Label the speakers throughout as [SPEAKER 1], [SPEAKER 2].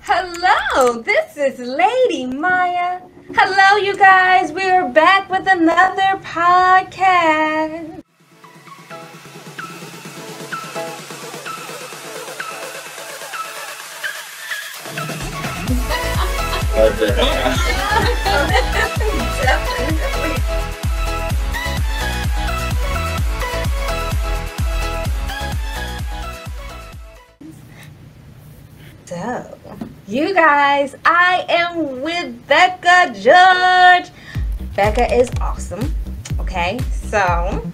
[SPEAKER 1] Hello, this is LadyMyya. Hello, you guys. We are back with another podcast. So, you guys, I am with Bekah George. Bekah is awesome. Okay, so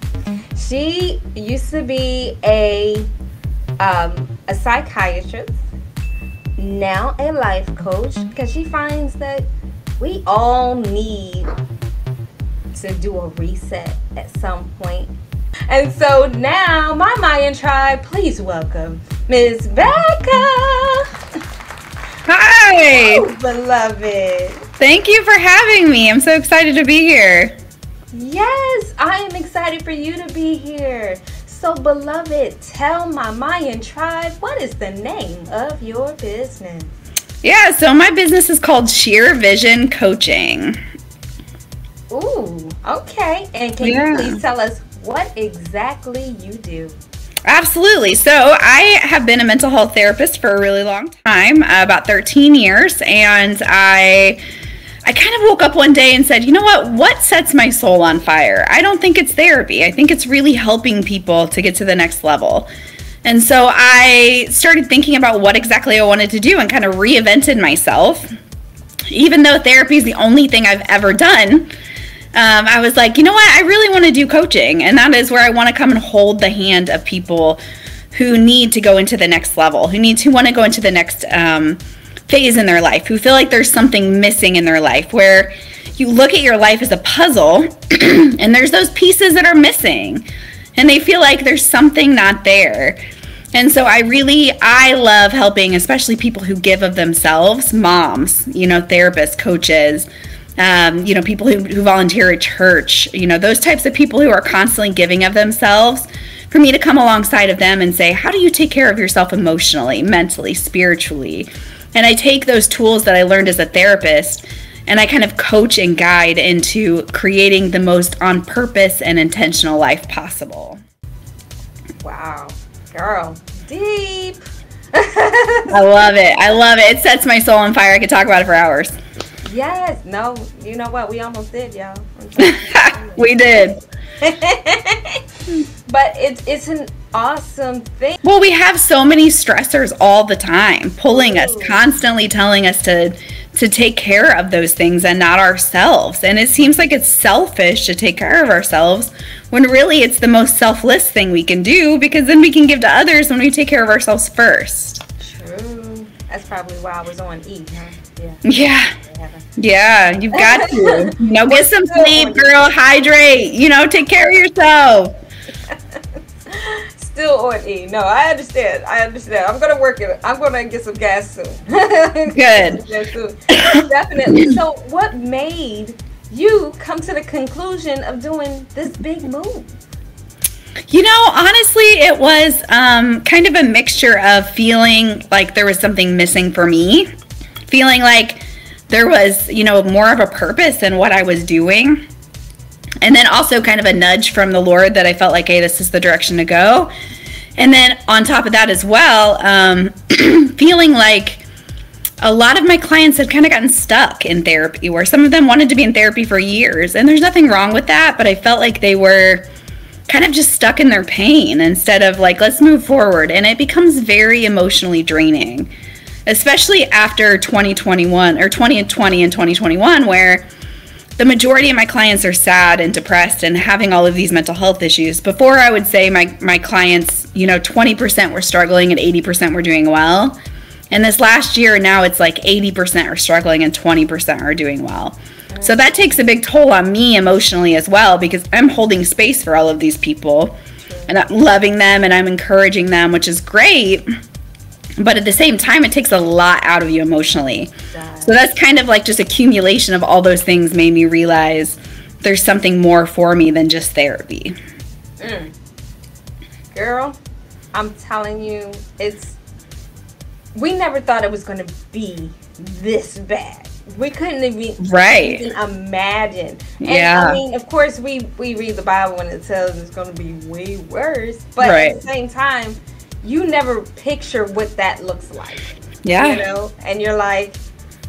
[SPEAKER 1] she used to be a psychiatrist, now a life coach, because she finds that we all need to do a reset at some point. And so now, my Mayan tribe, please welcome Miss Bekah.
[SPEAKER 2] Hi!
[SPEAKER 1] Oh, beloved.
[SPEAKER 2] Thank you for having me. I'm so excited to be here.
[SPEAKER 1] Yes, I am excited for you to be here. So, beloved, tell my Mayan tribe, what is the name of your business?
[SPEAKER 2] Yeah, so my business is called Sheer Vision Coaching.
[SPEAKER 1] Ooh, okay. And can you please tell us what exactly you do?
[SPEAKER 2] Absolutely. So I have been a mental health therapist for a really long time, about 13 years, and I kind of woke up one day and said, you know what sets my soul on fire? I don't think it's therapy. I think it's really helping people to get to the next level. And so I started thinking about what exactly I wanted to do and kind of reinvented myself. Even though therapy is the only thing I've ever done, I was like, you know what? I really want to do coaching, and that is where I want to come and hold the hand of people who need to go into the next level, who want to go into the next phase in their life, who feel like there's something missing in their life, where you look at your life as a puzzle and there's those pieces that are missing and they feel like there's something not there. And so I love helping, especially people who give of themselves, moms, therapists, coaches, people who volunteer at church, those types of people who are constantly giving of themselves, for me to come alongside of them and say, how do you take care of yourself emotionally, mentally, spiritually? And I take those tools that I learned as a therapist and I kind of coach and guide into creating the most on purpose and intentional life possible.
[SPEAKER 1] Wow, girl, deep.
[SPEAKER 2] I love it. It sets my soul on fire. I could talk about it for hours.
[SPEAKER 1] Yes. No, you know what? We almost did, y'all.
[SPEAKER 2] We did.
[SPEAKER 1] But it's an awesome thing.
[SPEAKER 2] Well, we have so many stressors all the time, pulling us, constantly telling us to take care of those things and not ourselves. And it seems like it's selfish to take care of ourselves when really it's the most selfless thing we can do, because then we can give to others when we take care of ourselves first.
[SPEAKER 1] True. That's probably why I was on E, huh?
[SPEAKER 2] Yeah, you've got to. Get some sleep, girl. Hydrate. Take care of yourself.
[SPEAKER 1] Still on E. No, I understand. I'm going to work it. I'm going to get some gas soon.
[SPEAKER 2] Good.
[SPEAKER 1] Definitely. So what made you come to the conclusion of doing this big move?
[SPEAKER 2] Honestly, it was kind of a mixture of feeling like there was something missing for me, feeling like there was, more of a purpose in what I was doing. And then also kind of a nudge from the Lord that I felt like, hey, this is the direction to go. And then on top of that as well, feeling like a lot of my clients had kind of gotten stuck in therapy, where some of them wanted to be in therapy for years. And there's nothing wrong with that, but I felt like they were kind of just stuck in their pain instead of like, let's move forward. And it becomes very emotionally draining, especially after 2021 or 2020 and 2021, where the majority of my clients are sad and depressed and having all of these mental health issues. Before, I would say my clients, 20% were struggling and 80% were doing well. And this last year, now it's like 80% are struggling and 20% are doing well. So that takes a big toll on me emotionally as well, because I'm holding space for all of these people and I'm loving them and I'm encouraging them, which is great. But at the same time, it takes a lot out of you emotionally. So that's kind of like just accumulation of all those things made me realize there's something more for me than just therapy.
[SPEAKER 1] Girl, I'm telling you, it's we never thought it was going to be this bad. We couldn't even imagine. And I mean, of course, we read the Bible and it tells it's going to be way worse. But at the same time, you never picture what that looks like. Yeah. You know? And you're like,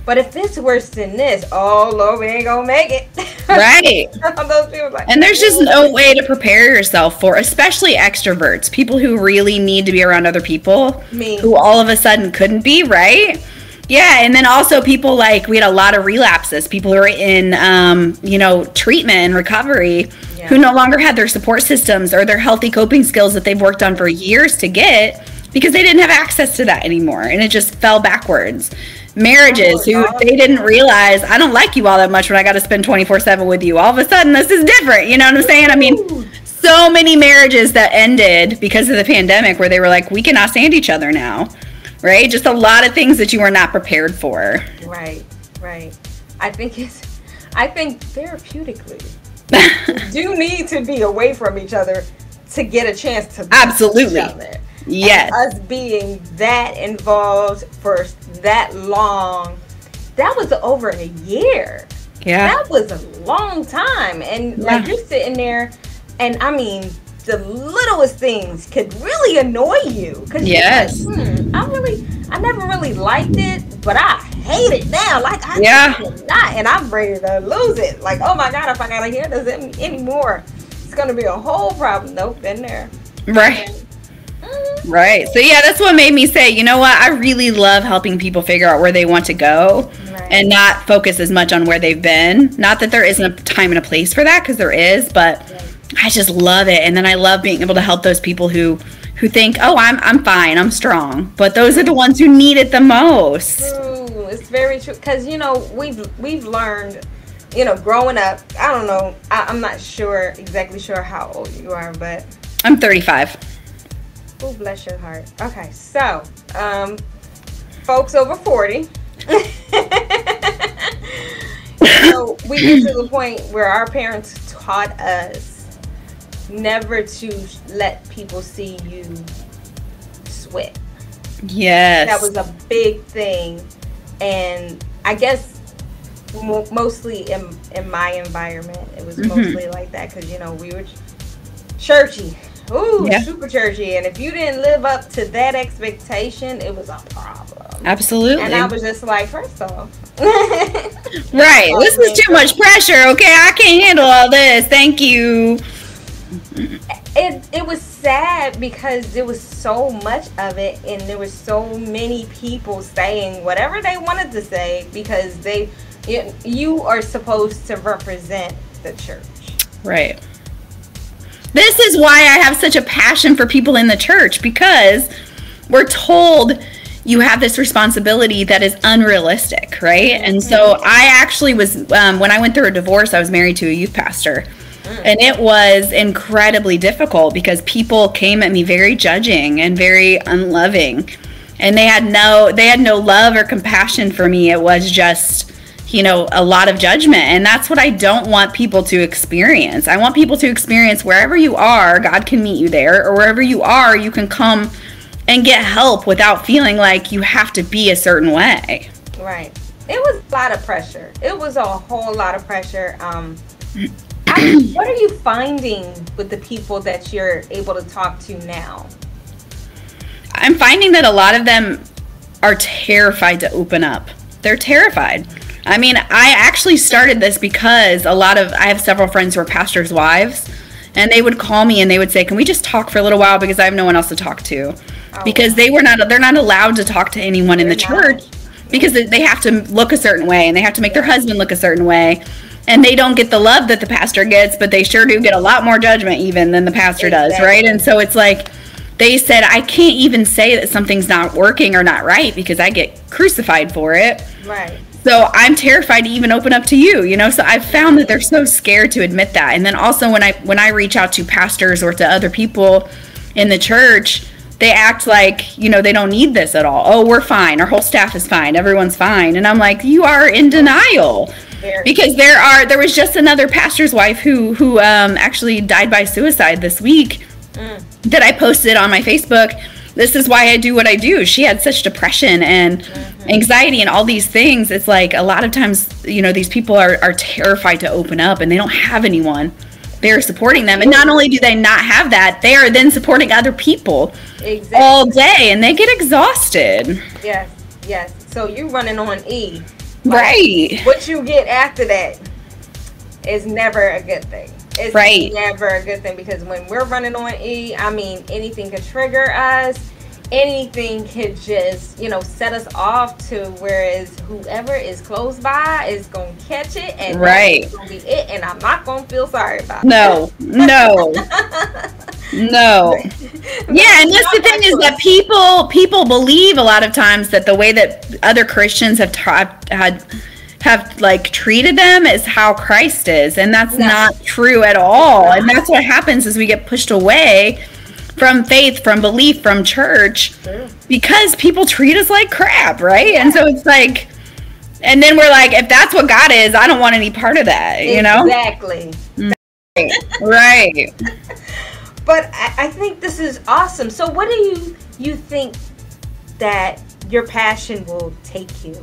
[SPEAKER 1] but if this worse than this, oh, Lord, we ain't going to make it.
[SPEAKER 2] Right.
[SPEAKER 1] Those people like,
[SPEAKER 2] and there's just no way to prepare yourself for, especially extroverts, people who really need to be around other people, who all of a sudden couldn't be, right? Yeah, and then also people like, we had a lot of relapses, people who are in, treatment and recovery, who no longer had their support systems or their healthy coping skills that they've worked on for years to get, because they didn't have access to that anymore, and it just fell backwards. Marriages who they didn't realize, I don't like you all that much when I got to spend 24/7 with you. All of a sudden, this is different. You know what I'm saying? I mean, so many marriages that ended because of the pandemic where they were like, we cannot stand each other now. Right? Just a lot of things that you were not prepared for.
[SPEAKER 1] Right. I think therapeutically, you do need to be away from each other to get a chance to
[SPEAKER 2] absolutely
[SPEAKER 1] each other.
[SPEAKER 2] Yes.
[SPEAKER 1] And us being that involved for that long, that was over a year.
[SPEAKER 2] Yeah.
[SPEAKER 1] That was a long time. And like, you're sitting there, and I mean, the littlest things could really annoy you.
[SPEAKER 2] Yes.
[SPEAKER 1] You're like, I never really liked it, but I hate it now. Like, I cannot, and I'm ready to lose it. Like, oh my God, if I gotta hear this anymore, it's gonna be a whole problem. Nope, been there.
[SPEAKER 2] Right. Right. So yeah, that's what made me say, you know what? I really love helping people figure out where they want to go and not focus as much on where they've been. Not that there isn't a time and a place for that, because there is, but I just love it. And then I love being able to help those people who think, oh, I'm fine, I'm strong. But those are the ones who need it the most.
[SPEAKER 1] True. It's very true. Because, we've learned, growing up, I don't know, I'm not exactly sure how old you are, but
[SPEAKER 2] I'm 35.
[SPEAKER 1] Oh, bless your heart. Okay, so, folks over 40. So we get to the point where our parents taught us never to let people see you sweat.
[SPEAKER 2] Yes.
[SPEAKER 1] That was a big thing. And I guess mostly in my environment, it was mostly like that, because, we were churchy. Ooh, super churchy. And if you didn't live up to that expectation, it was a problem.
[SPEAKER 2] Absolutely.
[SPEAKER 1] And I was just like, first off.
[SPEAKER 2] Right. This is too much pressure, okay? I can't handle all this. Thank you.
[SPEAKER 1] It was sad because there was so much of it, and there was so many people saying whatever they wanted to say, because you are supposed to represent the church.
[SPEAKER 2] Right. This is why I have such a passion for people in the church, because we're told you have this responsibility that is unrealistic, right? And so I actually was, when I went through a divorce, I was married to a youth pastor. And it was incredibly difficult because people came at me very judging and very unloving. And they had no love or compassion for me. It was just, a lot of judgment. And that's what I don't want people to experience. I want people to experience wherever you are, God can meet you there, or wherever you are, you can come and get help without feeling like you have to be a certain way.
[SPEAKER 1] Right. It was a lot of pressure. It was a whole lot of pressure. What are you finding with the people that you're able to talk to now?
[SPEAKER 2] I'm finding that a lot of them are terrified to open up. They're terrified. I mean, I actually started this because I have several friends who are pastors' wives, and they would call me and they would say, can we just talk for a little while, because I have no one else to talk to. Because they're not allowed to talk to anyone in the church, because they have to look a certain way, and they have to make their husband look a certain way. And they don't get the love that the pastor gets, but they sure do get a lot more judgment even than the pastor does, right? And so it's like, they said, I can't even say that something's not working or not right, because I get crucified for it.
[SPEAKER 1] Right.
[SPEAKER 2] So I'm terrified to even open up to you, So I've found that they're so scared to admit that. And then also when I reach out to pastors or to other people in the church, they act like, they don't need this at all. Oh, we're fine. Our whole staff is fine. Everyone's fine. And I'm like, you are in denial. Because there was just another pastor's wife who actually died by suicide this week that I posted on my Facebook, this is why I do what I do. She had such depression and anxiety and all these things. It's like a lot of times, you know, these people are terrified to open up, and they don't have anyone there supporting them. And not only do they not have that, they are then supporting other people all day, and they get exhausted.
[SPEAKER 1] Yes, yes. So you're running on E.
[SPEAKER 2] Right.
[SPEAKER 1] What you get after that is never a good thing. It's never a good thing, because when we're running on E, I mean, anything could trigger us. Anything could just, you know, set us off to, whereas whoever is close by is going to catch it, and that's going to be it, and I'm not going to feel sorry about it. No. Yeah,
[SPEAKER 2] and that's the thing, is that people believe a lot of times that the way that other Christians have like treated them is how Christ is, and that's not true at all. And that's what happens, is we get pushed away from faith, from belief, from church, because people treat us like crap, right? And so it's like, and then we're like, if that's what God is, I don't want any part of that, you know?
[SPEAKER 1] Exactly.
[SPEAKER 2] Right.
[SPEAKER 1] But I think this is awesome. So what do you think that your passion will take you?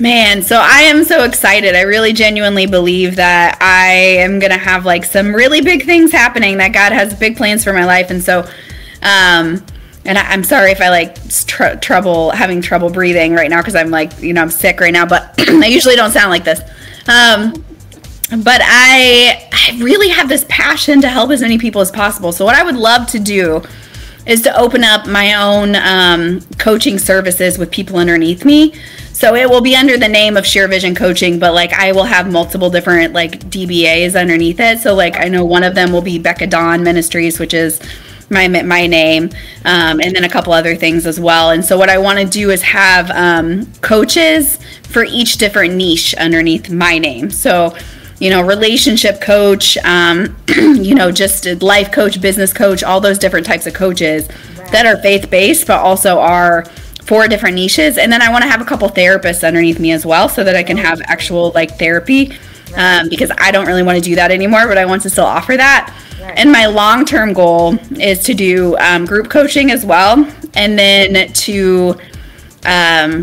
[SPEAKER 2] Man, so I am so excited. I really genuinely believe that I am going to have like some really big things happening, that God has big plans for my life. And so, and I'm sorry if I like having trouble breathing right now, because I'm like, you know, I'm sick right now, but I usually don't sound like this. But I really have this passion to help as many people as possible. So what I would love to do is to open up my own coaching services with people underneath me. So it will be under the name of Sheer Vision Coaching, but like I will have multiple different like DBAs underneath it. So like I know one of them will be Bekah George Ministries, which is my name, and then a couple other things as well. And so what I want to do is have coaches for each different niche underneath my name. So, you know, relationship coach, you know, just a life coach, business coach, all those different types of coaches that are faith-based, but also are for different niches. And then I want to have a couple therapists underneath me as well, so that I can have actual like therapy, because I don't really want to do that anymore, but I want to still offer that. And my long-term goal is to do group coaching as well, and then to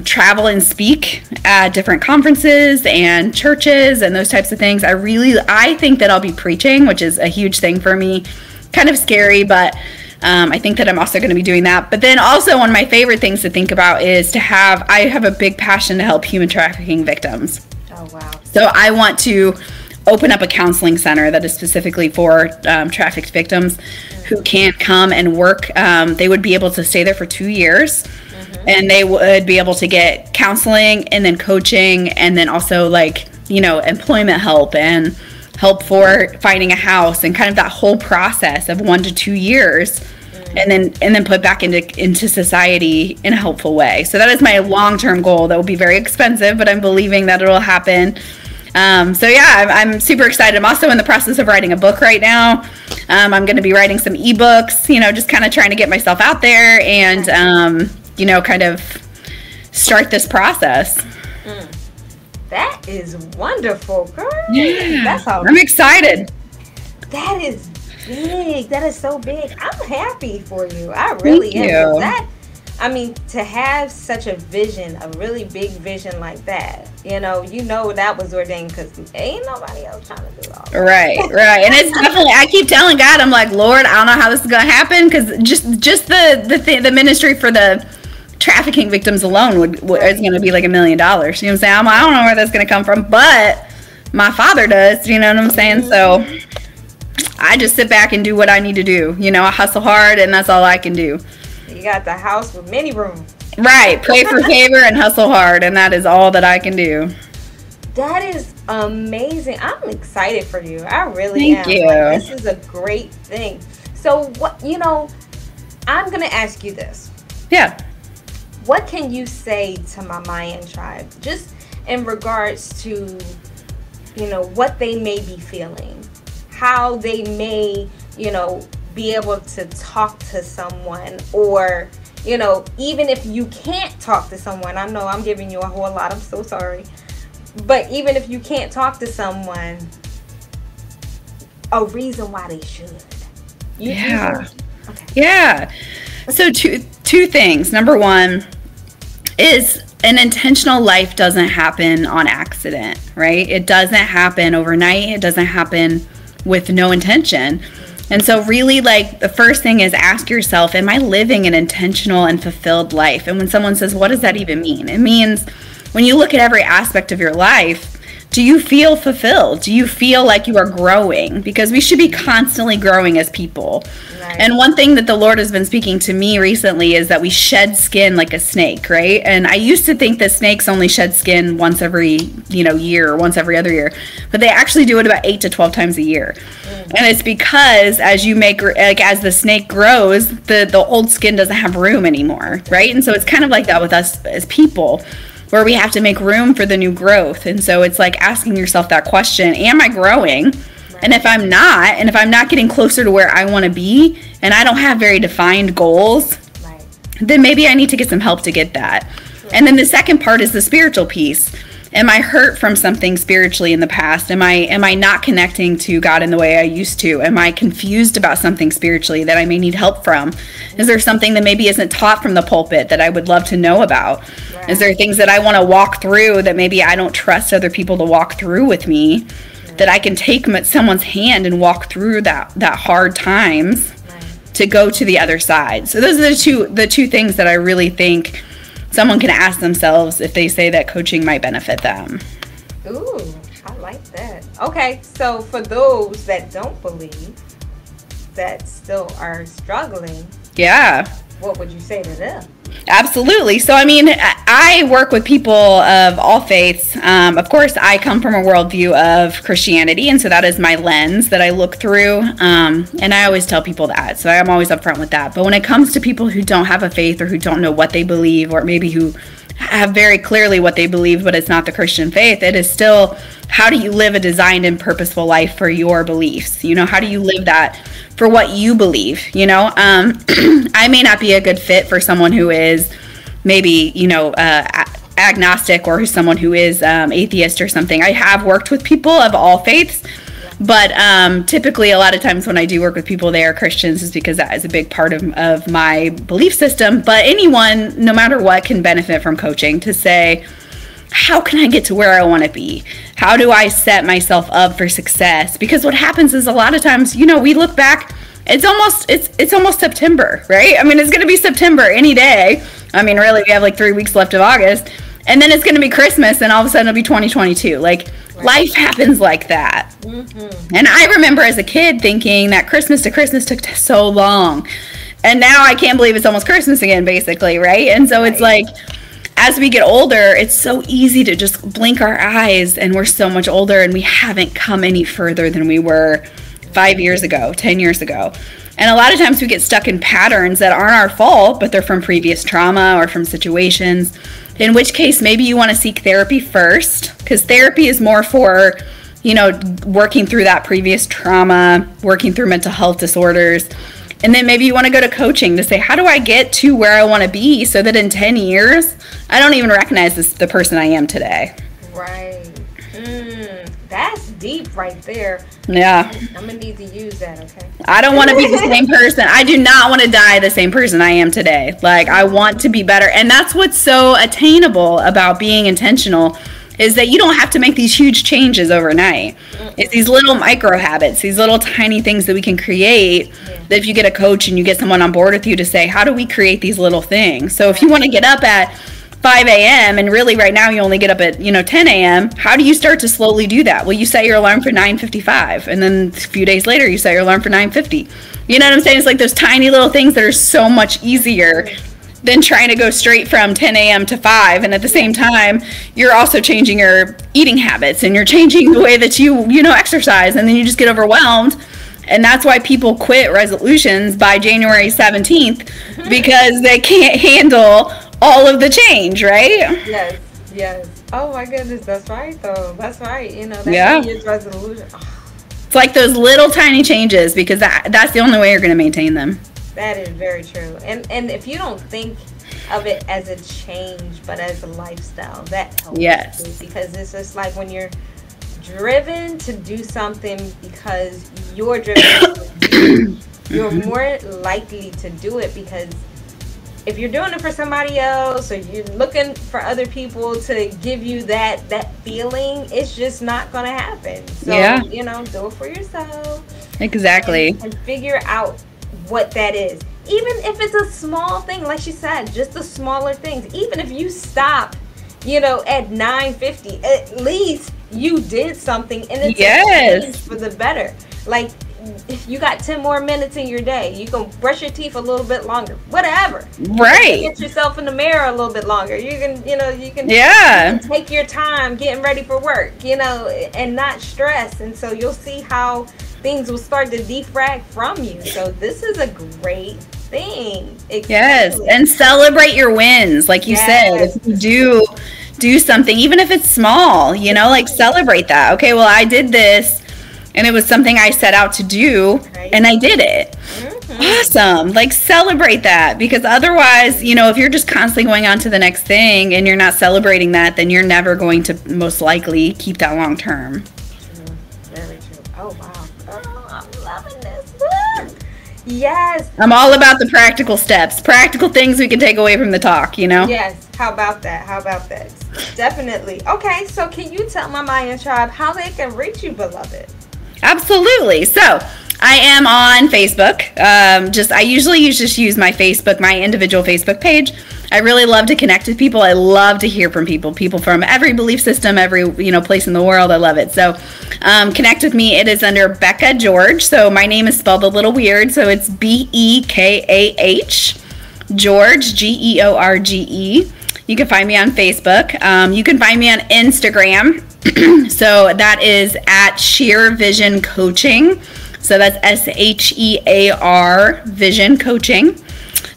[SPEAKER 2] travel and speak at different conferences and churches and those types of things. I think that I'll be preaching, which is a huge thing for me. Kind of scary, but I think that I'm also going to be doing that. But then also one of my favorite things to think about is I have a big passion to help human trafficking victims.
[SPEAKER 1] Oh, wow.
[SPEAKER 2] So I want to open up a counseling center that is specifically for trafficked victims who can't come and work. They would be able to stay there for 2 years, and they would be able to get counseling and then coaching, and then also like, you know, employment help and help for finding a house, and kind of that whole process of 1 to 2 years, and then put back into society in a helpful way. So that is my long-term goal. That will be very expensive, but I'm believing that it'll happen. So yeah, I'm super excited. I'm also in the process of writing a book right now. I'm going to be writing some ebooks, you know, just kind of trying to get myself out there and, you know, kind of start this process.
[SPEAKER 1] That is wonderful, girl.
[SPEAKER 2] Yeah, I'm excited.
[SPEAKER 1] That is big. That is so big. I'm happy for you. I really am. I mean, to have such a vision, a really big vision like that, you know that was ordained, because ain't nobody else trying to do all that. Right.
[SPEAKER 2] And it's definitely, I keep telling God, I'm like, Lord, I don't know how this is going to happen, because just the ministry for the trafficking victims alone is going to be like $1 million. You know what I'm saying? I don't know where that's going to come from, but my Father does. You know what I'm saying? So I just sit back and do what I need to do. You know, I hustle hard, and that's all I can do.
[SPEAKER 1] You got the house with many rooms.
[SPEAKER 2] Right. Pray for favor and hustle hard, and that is all that I can do.
[SPEAKER 1] That is amazing. I'm excited for you. I really am.
[SPEAKER 2] Thank you.
[SPEAKER 1] Like, this is a great thing. So what, I'm going to ask you this.
[SPEAKER 2] Yeah.
[SPEAKER 1] What can you say to my Mayan tribe, just in regards to, what they may be feeling, how they may, be able to talk to someone, or, even if you can't talk to someone, I know I'm giving you a whole lot, I'm so sorry, but even if you can't talk to someone, a reason why they should.
[SPEAKER 2] Yeah. Okay. Yeah. So two things. Number one is an intentional life doesn't happen on accident, right? It doesn't happen overnight. It doesn't happen with no intention. And so really, like, the first thing is ask yourself, am I living an intentional and fulfilled life? And when someone says, what does that even mean? It means when you look at every aspect of your life, do you feel fulfilled? Do you feel like you are growing? Because we should be constantly growing as people. Right. And one thing that the Lord has been speaking to me recently is that we shed skin like a snake, right? And I used to think that snakes only shed skin once every, year or once every other year. But they actually do it about 8 to 12 times a year. And it's because as the snake grows, the old skin doesn't have room anymore, right? And so it's kind of like that with us as people, where we have to make room for the new growth. And so it's like asking yourself that question, am I growing? Right. And if I'm not getting closer to where I want to be, and I don't have very defined goals, right, then maybe I need to get some help to get that. Sure. And then the second part is the spiritual piece. Am I hurt from something spiritually in the past? Am I not connecting to God in the way I used to? Am I confused about something spiritually that I may need help from? Is there something that maybe isn't taught from the pulpit that I would love to know about? Right. Is there things that I want to walk through that maybe I don't trust other people to walk through with me? Right. That I can take someone's hand and walk through that hard times, right, to go to the other side. So those are the two things that I really think someone can ask themselves if they say that coaching might benefit them.
[SPEAKER 1] Ooh, I like that. Okay, so for those that don't believe, that still are struggling,
[SPEAKER 2] yeah,
[SPEAKER 1] what would you say to them?
[SPEAKER 2] Absolutely. So, I mean, I work with people of all faiths. Of course, I come from a worldview of Christianity, and so that is my lens that I look through. And I always tell people that, so I'm always upfront with that. But when it comes to people who don't have a faith or who don't know what they believe, or maybe who have very clearly what they believe, but it's not the Christian faith, it is still, how do you live a designed and purposeful life for your beliefs? How do you live that for what you believe? I may not be a good fit for someone who is maybe, agnostic, or someone who is atheist or something. I have worked with people of all faiths, but typically a lot of times when I do work with people, they are Christians, is because that is a big part of my belief system. But anyone, no matter what, can benefit from coaching to say, how can I get to where I want to be? How do I set myself up for success? Because what happens is a lot of times, we look back, it's almost September, right? I mean, it's going to be September any day. I mean, really, we have like 3 weeks left of August, and then it's going to be Christmas, and all of a sudden it'll be 2022. Like, right, life happens like that. Mm-hmm. And I remember as a kid thinking that Christmas to Christmas took so long. And now I can't believe it's almost Christmas again, basically, right? And so it's like, as we get older, it's so easy to just blink our eyes, and we're so much older, and we haven't come any further than we were 5 years ago, 10 years ago. And a lot of times we get stuck in patterns that aren't our fault, but they're from previous trauma or from situations, in which case maybe you want to seek therapy first, because therapy is more for, working through that previous trauma, working through mental health disorders. And then maybe you want to go to coaching to say, how do I get to where I want to be so that in 10 years, I don't even recognize the person I am today.
[SPEAKER 1] Right. That's deep right there.
[SPEAKER 2] Yeah.
[SPEAKER 1] I'm going to need to use that, okay?
[SPEAKER 2] I don't want to be the same person. I do not want to die the same person I am today. Like, I want to be better. And that's what's so attainable about being intentional, is that you don't have to make these huge changes overnight. It's these little micro habits, these little tiny things that we can create, that if you get a coach and you get someone on board with you to say, how do we create these little things? So if you want to get up at 5 a.m. and really right now you only get up at 10 a.m., how do you start to slowly do that? Well, you set your alarm for 9:55, and then a few days later you set your alarm for 9:50. You know what I'm saying? It's like those tiny little things that are so much easier than trying to go straight from 10 a.m. to 5. And at the same time, you're also changing your eating habits, and you're changing the way that you exercise, and then you just get overwhelmed. And that's why people quit resolutions by January 17th, because they can't handle all of the change, right?
[SPEAKER 1] Yes. Oh my goodness, that's right though. That's right. That New Year's resolution. Oh.
[SPEAKER 2] It's like those little tiny changes, because that's the only way you're going to maintain them.
[SPEAKER 1] That is very true. And if you don't think of it as a change, but as a lifestyle, that helps.
[SPEAKER 2] Yes.
[SPEAKER 1] Too, because it's just like when you're driven to do something because you're driven, you're more likely to do it because if you're doing it for somebody else, or you're looking for other people to give you that feeling, it's just not gonna happen. So
[SPEAKER 2] Yeah.
[SPEAKER 1] you know, do it for yourself.
[SPEAKER 2] Exactly.
[SPEAKER 1] And figure out what that is. Even if it's a small thing, like she said, just the smaller things. Even if you stop, you know, at 9:50, at least you did something, and it's a change for the better. Like, if you got 10 more minutes in your day, you can brush your teeth a little bit longer, whatever.
[SPEAKER 2] Right.
[SPEAKER 1] You can get yourself in the mirror a little bit longer. You can, you know, you can take your time getting ready for work, you know, and not stress. And so you'll see how things will start to defrag from you. So this is a great thing.
[SPEAKER 2] Yes, and celebrate your wins. Like you said, if you do something, even if it's small, you know, like celebrate that. Okay, well, I did this, and it was something I set out to do, and I did it. Awesome. Like, celebrate that, because otherwise, you know, if you're just constantly going on to the next thing and you're not celebrating that, then you're never going to most likely keep that long term.
[SPEAKER 1] Very true. Oh, wow. Oh, I'm loving this. Yes.
[SPEAKER 2] I'm all about the practical steps, practical things we can take away from the talk, you know?
[SPEAKER 1] Yes. How about that? How about that? Definitely. Okay, so can you tell my Myya tribe how they can reach you, beloved?
[SPEAKER 2] Absolutely. So I am on Facebook. I usually just use my Facebook, my individual Facebook page. I really love to connect with people. I love to hear from people from every belief system, every, you know, place in the world. I love it. So connect with me. It is under Bekah George. So my name is spelled a little weird. So it's Bekah George, George. You can find me on Facebook. You can find me on Instagram. So that is at Sheer Vision Coaching. So that's SHEAR Vision Coaching.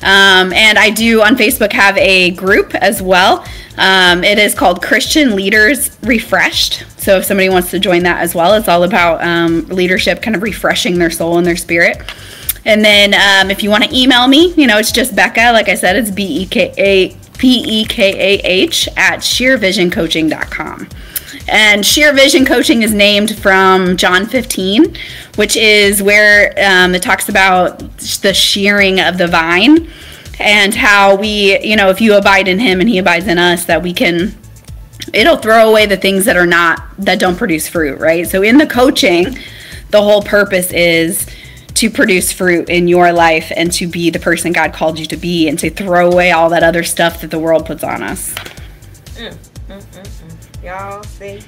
[SPEAKER 2] And I do on Facebook have a group as well. It is called Christian Leaders Refreshed. So if somebody wants to join that as well, it's all about leadership, kind of refreshing their soul and their spirit. And then if you want to email me, you know, it's just Bekah. Like I said, it's Bekah at sheervisioncoaching.com. And Sheer Vision Coaching is named from John 15, which is where it talks about the shearing of the vine, and how we, you know, if you abide in him and he abides in us, that we can, it'll throw away the things that don't produce fruit, right? So in the coaching, the whole purpose is to produce fruit in your life and to be the person God called you to be, and to throw away all that other stuff that the world puts on us.
[SPEAKER 1] Y'all see,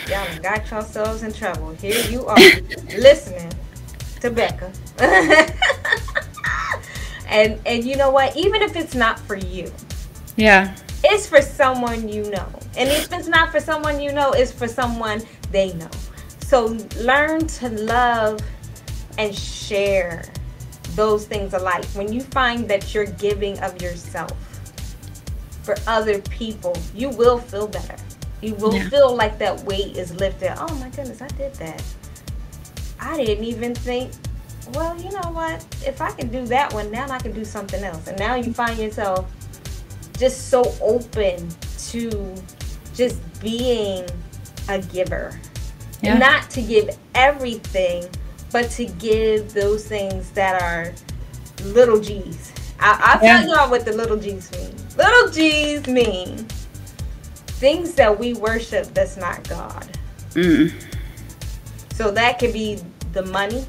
[SPEAKER 1] y'all got yourselves in trouble. Here you are listening to Bekah. and you know what? Even if it's not for you, it's for someone you know. And if it's not for someone you know, it's for someone they know. So learn to love and share those things alike. When you find that you're giving of yourself for other people, you will feel better. You will feel like that weight is lifted. Oh my goodness, I did that. I didn't even think, well, you know what? If I can do that one, now I can do something else. And now you find yourself just so open to just being a giver. And not to give everything, but to give those things that are little G's. I'll tell y'all what the little G's mean. Little G's mean things that we worship that's not God. So that could be the money,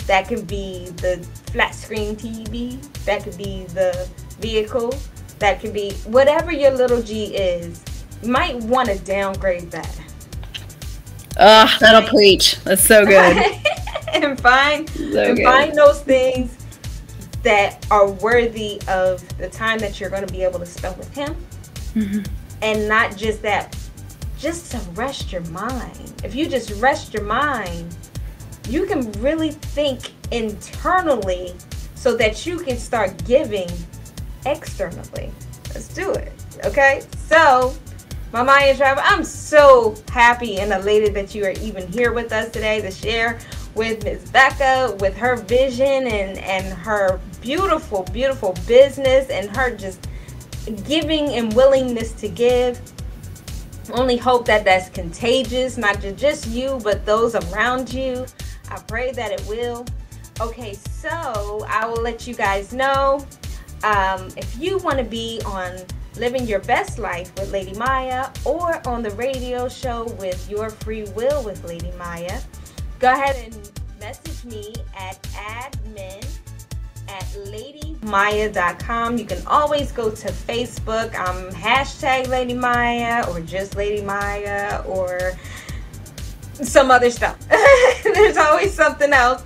[SPEAKER 1] that could be the flat screen TV, that could be the vehicle, that could be whatever your little G is. You might want to downgrade that.
[SPEAKER 2] That'll preach. That's so good.
[SPEAKER 1] and find those things that are worthy of the time that you're going to be able to spend with him. And not just that, just to rest your mind. If you just rest your mind, you can really think internally so that you can start giving externally. Let's do it, okay? So, my Myya tribe, I'm so happy and elated that you are even here with us today to share with Ms. Bekah, with her vision and her beautiful, beautiful business, and her just giving and willingness to give. Only hope that that's contagious, not just you, but those around you. I pray that it will. Okay, so I will let you guys know If you want to be on Living Your Best Life with Lady Myya, or on the radio show with Your Free Will with Lady Myya, go ahead and message me at admin@ladymyya.com. You can always go to Facebook, hashtag Lady Myya, or just Lady Myya, or some other stuff. There's always something else.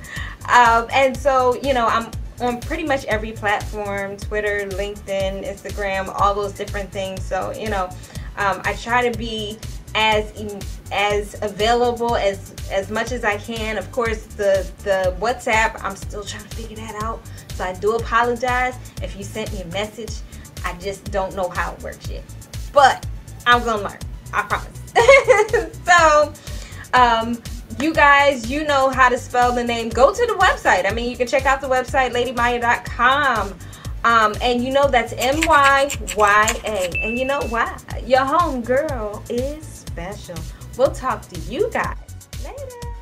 [SPEAKER 1] And so, you know, I'm on pretty much every platform: Twitter, LinkedIn, Instagram, all those different things. So, you know, I try to be as available as much as I can. Of course, the WhatsApp, I'm still trying to figure that out. So I do apologize if you sent me a message. I just don't know how it works yet. But I'm gonna learn. I promise. So, you guys, you know how to spell the name. Go to the website. I mean, you can check out the website, LadyMyya.com. And you know that's MYYA. And you know why? Your home girl is special. We'll talk to you guys later.